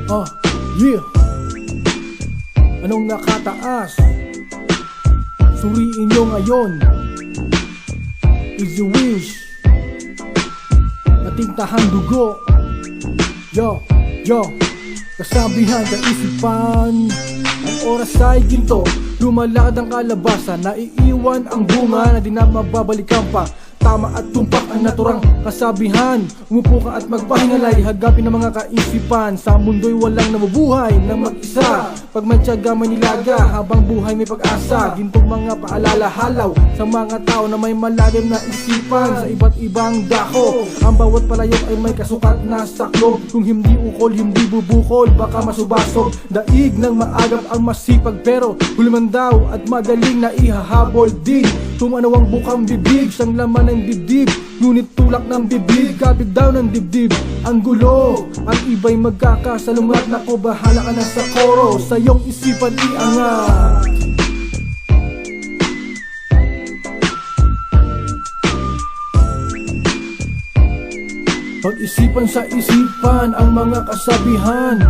Yeah. Anong nakataas? Suriin nyo ngayon. Is your wish Natingtahang dugo. Yo, kasabihan, kaisipan. Ang oras ay ginto, lumalakad ang kalabasan, naiiwan ang bunga na di na mababalikan pa. Tama at tumpak ang naturang kasabihan. Umupo ka at magpahingalay, hagapin ang mga kaisipan. Sa mundo'y walang nabubuhay na mag-isa. Pag may tiyaga may nilaga, habang buhay may pag-asa. Gintong mga paalala halaw sa mga tao na may malalim na isipan. Sa iba't ibang dako, ang bawat palayok ay may kasukat na saklob. Kung hindi ukol, hindi bubukol, baka masubasog. Daig ng maagap ang masipag, pero huliman daw at magaling na ihahabol din. Kung ano ang bukang bibig, siyang laman ng dibdib. Ngunit tulak ng bibig, kapit daw ng dibdib. Ang gulo, ang iba'y magkakasalungat. Nako, bahala ka na sa koro, sa iyong isipan iangat. Pag-isipan sa isipan ang mga kasabihan.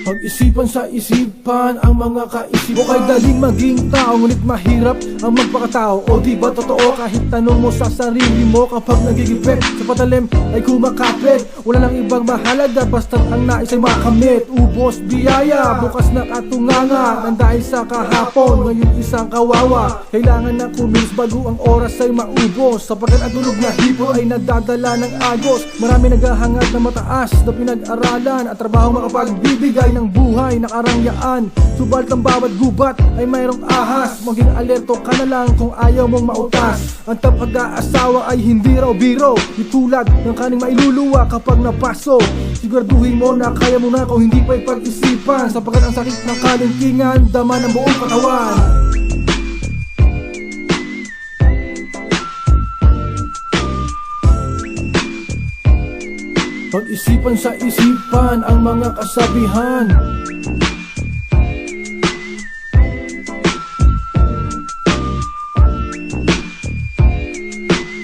Pag-isipan sa isipan ang mga kaisipan. Okay, daling maging tao, ngunit mahirap ang magpakatao. O di ba totoo, kahit tanong mo sa sarili mo, kapag nagigipit sa patalim ay kumakapit. Wala nang ibang mahalaga, basta't ang nais ay makamit. Ubos biyaya, bukas na katunganga. Nang dahil sa kahapon, ngayon isang kawawa. Kailangan na kumilos bago ang oras ay maubos, sapagkat ang tulog na hipo ay nagdadala ng agos. Marami naghahangad na mataas na pinag-aralan at trabaho makapagbibigay ng buhay na karangyaan. Subalit ang bawat gubat ay mayroong ahas. Maging alerto ka na lang kung ayaw mong mautas. Ang pag-aasawa ay hindi raw biro, itulad ng kaning mailuluwa kapag napaso. Siguraduhin mo na kaya mo na kung hindi pa'y pag-isipan, sapagkat ang sakit ng kalingkingan dama ng buong katawan. Pag-isipan sa isipan ang mga kasabihan.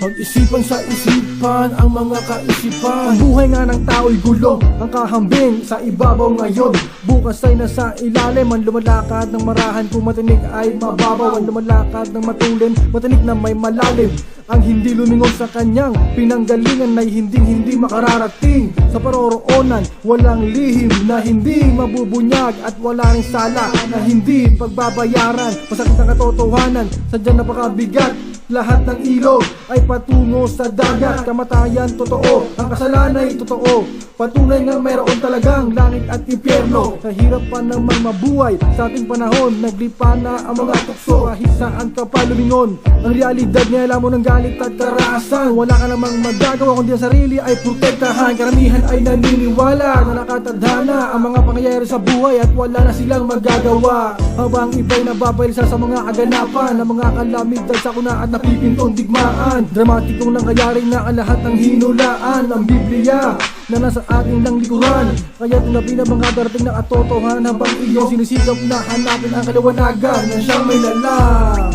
Pag-isipan sa isipan ang mga kaisipan. Ang buhay nga ng tao'y gulo, ang kahambing sa ibabaw ngayon, bukas ay nasa ilalim. Ang lumalakad ng marahan kung matinig ay mababaw. Ang lumalakad ng matulin, matinig na may malalim. Ang hindi lumingon sa kanyang pinanggalingan ay hindi makararating. Sa paroroonan, walang lihim na hindi mabubunyag, at wala ring sala na hindi pagbabayaran. Masakit ang katotohanan, sadyang napakabigat. Lahat ng ilog ay patungo sa dagat. Kamatayan totoo, ang kasalanan ay totoo. Patunay nga mayroon talagang langit at impyerno. Kahirap pa namang mabuhay sa ating panahon, naglipa na ang mga tukso. Kahit saan ka pa lumingon, ang realidad niya alam mo ng galit at karahasan. Wala ka namang magagawa kundi ang sarili ay protektahan. Karamihan ay naniniwala na nakatadhana ang mga pangyayari sa buhay at wala na silang magagawa. Habang iba'y nababalisa sa mga kaganapan ng mga kalamidad sa kuna at napipintong digmaan. Dramatikong nangyayari na ang lahat ng hinulaan ng Biblia na nasa ating lang likuran. Kaya tunapin ang mga darating na katotohanan, habang iyong sinisikap na hanapin ang kaliwanagan na siyang may lalang.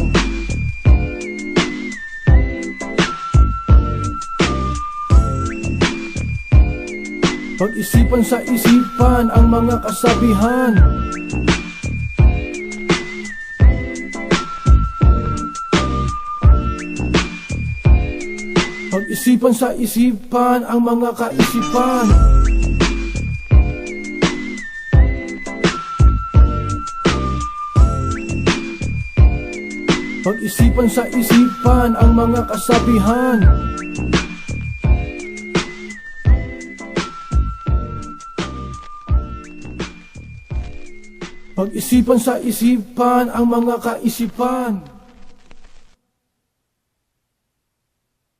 Pag-isipan sa isipan ang mga kasabihan. Pag-isipan sa isipan ang mga kaisipan. Pag-isipan sa isipan ang mga kasabihan. Pag-isipan sa isipan ang mga kaisipan.